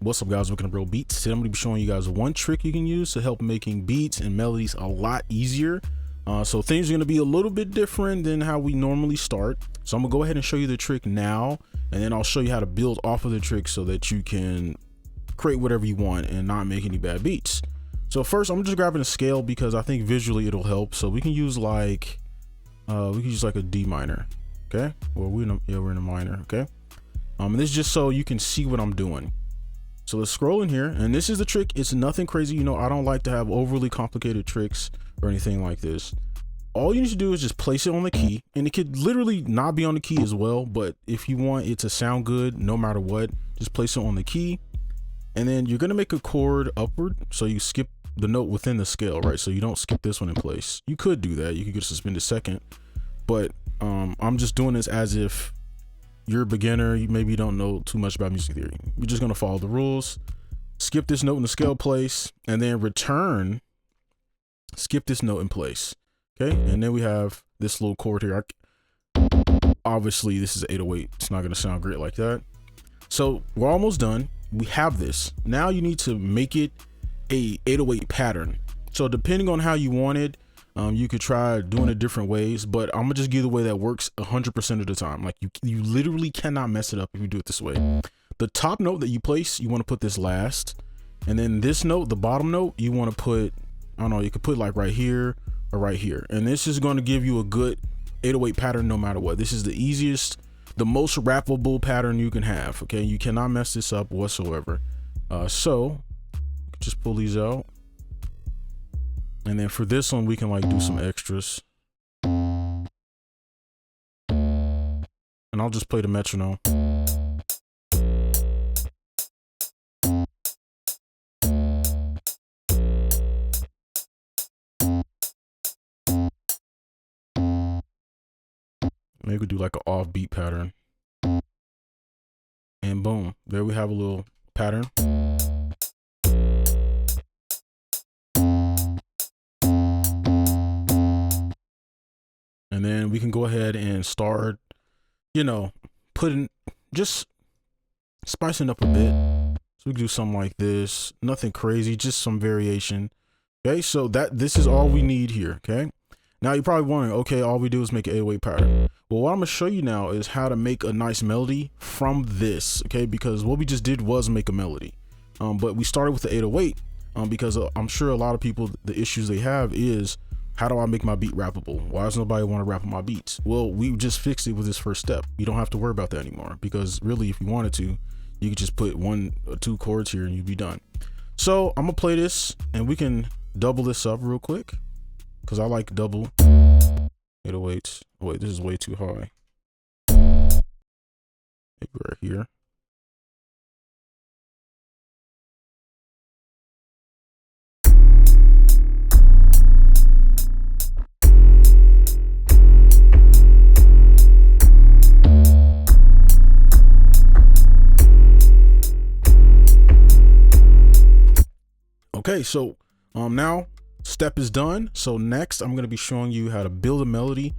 What's up, guys? Welcome to Bro Beats. Today I'm going to be showing you guys one trick you can use to help making beats and melodies a lot easier. So things are going to be a little bit different than how we normally start. So I'm gonna go ahead and show you the trick now, and then I'll show you how to build off of the trick so that you can create whatever you want and not make any bad beats. So first, I'm just grabbing a scale because I think visually it'll help. So we can use like a D minor, okay? Well, we're in a minor, okay? And this is just so you can see what I'm doing. So let's scroll in here, and this is the trick. It's nothing crazy. You know, I don't like to have overly complicated tricks or anything like this. All you need to do is just place it on the key, and it could literally not be on the key as well, but if you want it to sound good no matter what, just place it on the key. And then you're gonna make a chord upward, so you skip the note within the scale, right? So you don't skip this one in place. You could do that, you could get a suspended second, but I'm just doing this as if you're a beginner, maybe you don't know too much about music theory. You're just gonna follow the rules, skip this note in the scale place, and then return, skip this note in place, okay? And then we have this little chord here. Obviously this is 808, it's not gonna sound great like that. So we're almost done. We have this. Now you need to make it a 808 pattern. So depending on how you want it, you could try doing it different ways, but I'm gonna just give you the way that works 100% of the time. Like you literally cannot mess it up if you do it this way. The top note that you place, you want to put this last, and then this note, the bottom note, you want to put, I don't know, you could put like right here or right here, and this is going to give you a good 808 pattern no matter what. This is the easiest, the most rappable pattern you can have, okay? You cannot mess this up whatsoever. So just pull these out, and then for this one we can like do some extras, and I'll just play the metronome. Maybe do like an offbeat pattern, and boom, there we have a little pattern. And then we can go ahead and start, you know, just spicing up a bit. So we can do something like this, nothing crazy, just some variation. Okay, so this is all we need here, okay? Now you're probably wondering, okay, all we do is make an 808 pattern. Well, what I'm gonna show you now is how to make a nice melody from this, okay? Because what we just did was make a melody, but we started with the 808 because I'm sure a lot of people, the issues they have is, how do I make my beat rappable? Why does nobody want to rap on my beats? Well, we just fixed it with this first step. You don't have to worry about that anymore, because really, if you wanted to, you could just put 1 or 2 chords here and you'd be done. So I'm gonna play this, and we can double this up real quick, because I like double 808s. Oh, wait, this is way too high. Maybe right here. Okay, so now step is done. So next I'm going to be showing you how to build a melody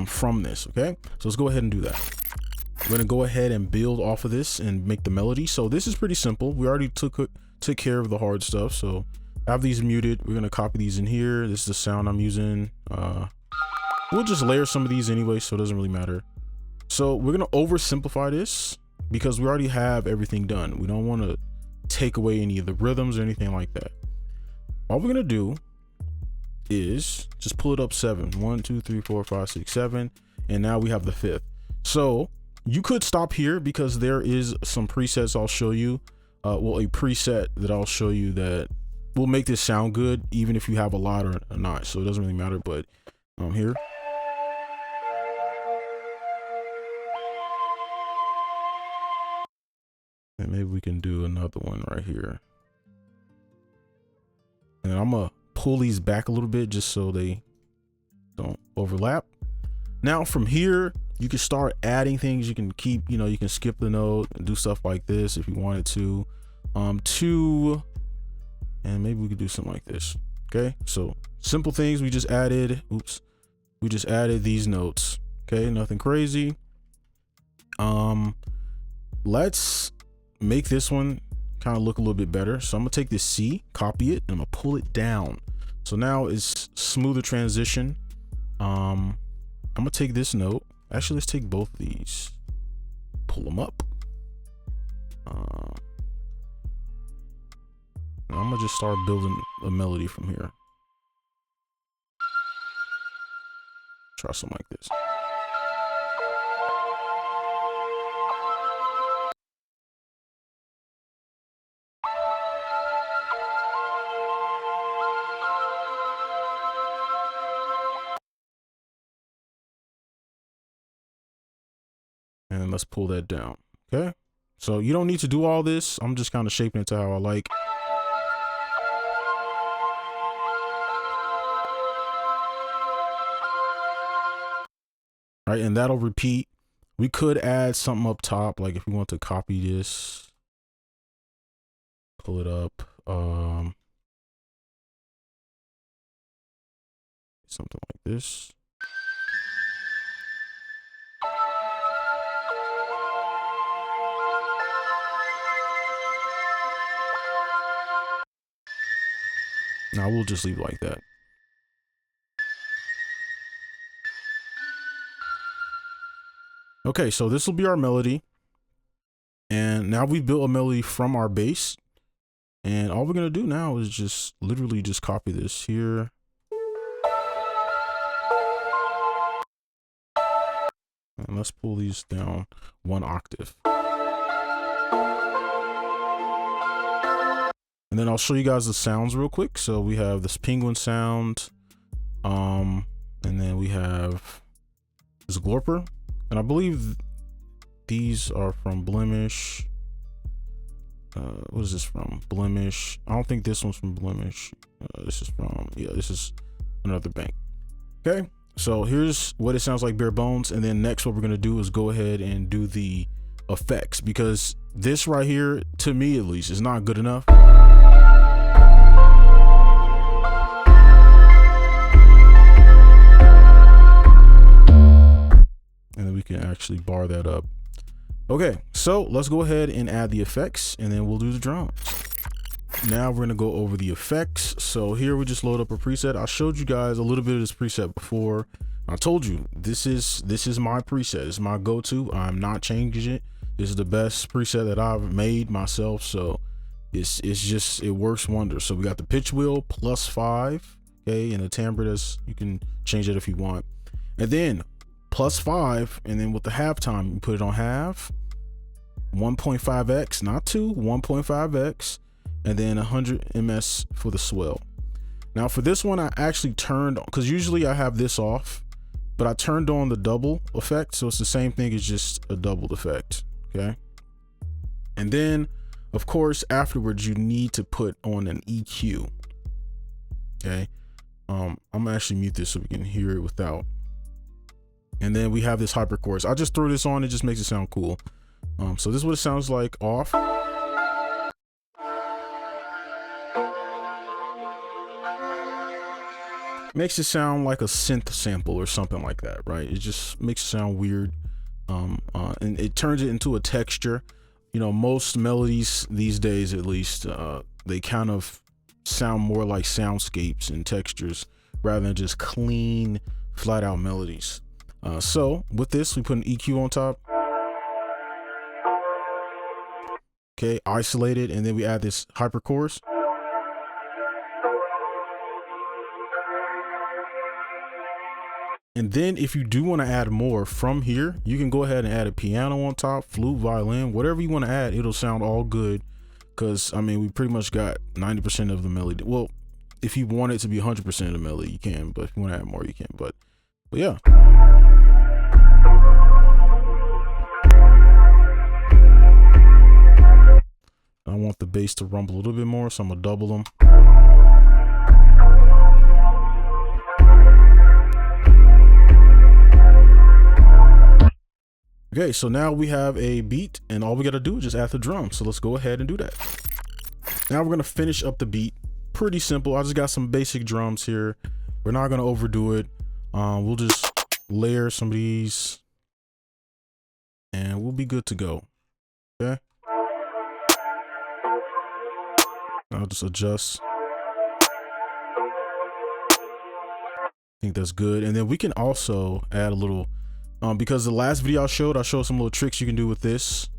from this. Okay, so let's go ahead and do that. We're going to go ahead and build off of this and make the melody. So this is pretty simple. We already took care of the hard stuff. So I have these muted. We're going to copy these in here. This is the sound I'm using. We'll just layer some of these anyway, so it doesn't really matter. So we're going to oversimplify this because we already have everything done. We don't want to take away any of the rhythms or anything like that. All we're gonna do is just pull it up 7. 1, 2, 3, 4, 5, 6, 7, and now we have the 5th. So you could stop here because there is some presets I'll show you. Well, a preset that I'll show you that will make this sound good, even if you have a lot or not. So it doesn't really matter. But here. And maybe we can do another one right here. And I'm gonna pull these back a little bit just so they don't overlap. Now from here, you can start adding things. You can keep, you know, you can skip the note and do stuff like this if you wanted to. And maybe we could do something like this. Okay, so simple things. We just added, we just added these notes. Okay, nothing crazy. Let's make this one kind of look a little bit better. So I'm gonna take this C, copy it, and I'm gonna pull it down. So now it's smoother transition. I'm gonna take this note. Actually, let's take both of these, pull them up. I'm gonna just start building a melody from here. Try something like this. And let's pull that down. Okay, so you don't need to do all this. I'm just kind of shaping it to how I like. Right, and that'll repeat. We could add something up top, like if we want to copy this, pull it up, something like this. Now we'll just leave it like that. Okay, so this will be our melody. And now we've built a melody from our bass. And all we're gonna do now is just literally just copy this here. And let's pull these down 1 octave. And then I'll show you guys the sounds real quick. So we have this penguin sound. And then we have this glorper. And I believe these are from Blemish. What is this from? Blemish. I don't think this one's from Blemish. This is from, yeah, this is another bank. Okay, so here's what it sounds like bare bones. And then next what we're gonna do is go ahead and do the effects, because this right here, to me at least, is not good enough. And then we can actually bar that up. Okay, so let's go ahead and add the effects, and then we'll do the drums. Now we're gonna go over the effects. So here we just load up a preset. I showed you guys a little bit of this preset before. I told you this is my preset. It's my go-to. I'm not changing it. This is the best preset that I've made myself. So it's just, it works wonders. So we got the pitch wheel +5, okay, and the timbre, you can change it if you want, and then +5, and then with the halftime you put it on half, 1.5x, not 2, 1.5x, and then 100 ms for the swell. Now for this one I actually turned on, because usually I have this off, but I turned on the double effect, so it's the same thing as just a doubled effect. Okay, and then of course afterwards you need to put on an EQ. Okay, I'm gonna actually mute this so we can hear it without. And then we have this hyper chorus. I just threw this on, it just makes it sound cool. So this is what it sounds like off. Makes it sound like a synth sample or something like that, right? It just makes it sound weird. And it turns it into a texture. You know, most melodies these days, at least, they kind of sound more like soundscapes and textures rather than just clean, flat out melodies. So with this, we put an EQ on top. Okay, isolated, and then we add this hyper chorus. And then if you do want to add more from here, you can go ahead and add a piano on top, flute, violin, whatever you want to add. It'll sound all good, because I mean we pretty much got 90% of the melody. Well, if you want it to be 100% of the melody, you can, but if you want to add more, you can. But yeah. I want the bass to rumble a little bit more, so I'm gonna double them. Okay, so now we have a beat, and all we gotta do is just add the drums. So let's go ahead and do that. Now we're gonna finish up the beat. Pretty simple. I just got some basic drums here. We're not gonna overdo it. We'll just layer some of these, and we'll be good to go. Okay. I'll just adjust. I think that's good. And then we can also add a little, because the last video I showed some little tricks you can do with this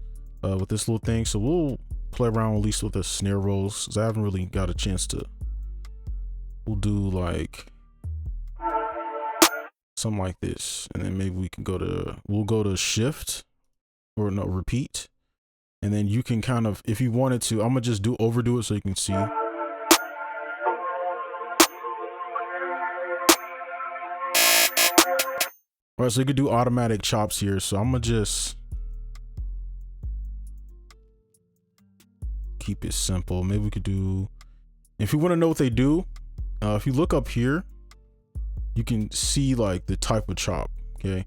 little thing. So we'll play around at least with the snare rolls, because I haven't really got a chance to. We'll do like something like this, and then maybe we can we'll go to shift, or no, repeat. And then you can kind of, if you wanted to, I'm gonna just overdo it so you can see. All right, so you could do automatic chops here. So I'm gonna just keep it simple. Maybe we could do, if you want to know what they do, if you look up here, you can see like the type of chop. Okay,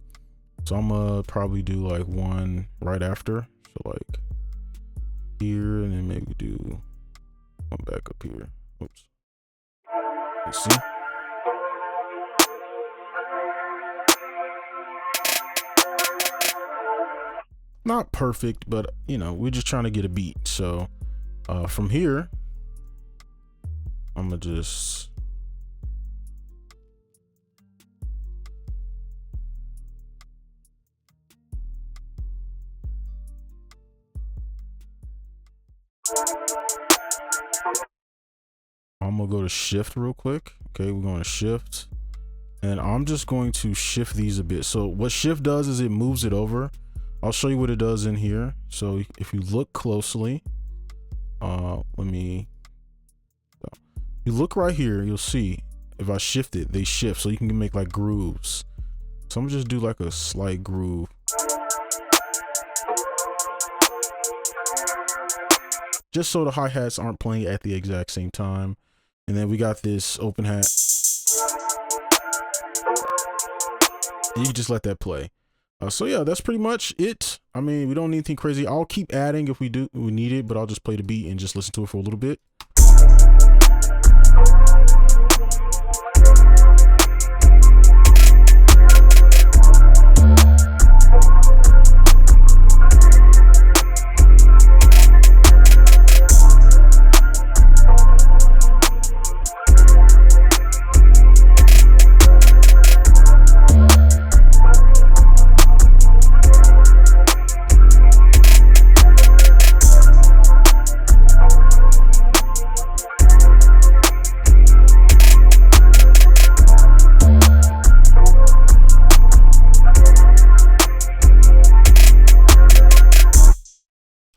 so I'm gonna probably do like one right after. So like here, and then maybe do one back up here. Oops. Let's see. Not perfect, but you know, we're just trying to get a beat. So from here, I'm gonna just go to shift real quick. Okay, we're going to shift, and I'm just going to shift these a bit. So what shift does is it moves it over. I'll show you what it does in here. So if you look closely, you look right here, you'll see if I shift it, they shift, so you can make like grooves. So I'm gonna just do like a slight groove. Just so the hi-hats aren't playing at the exact same time. And then we got this open hat. And you can just let that play. So yeah, that's pretty much it. I mean, we don't need anything crazy. I'll keep adding if we need it, but I'll just play the beat and just listen to it for a little bit.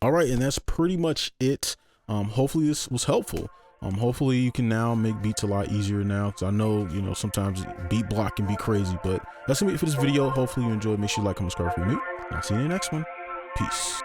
All right, and that's pretty much it. Hopefully this was helpful. Hopefully you can now make beats a lot easier now, because I know, you know, sometimes beat block can be crazy, but that's gonna be it for this video. Hopefully you enjoyed. Make sure you like, comment, subscribe if you're new. I'll see you in the next one. Peace.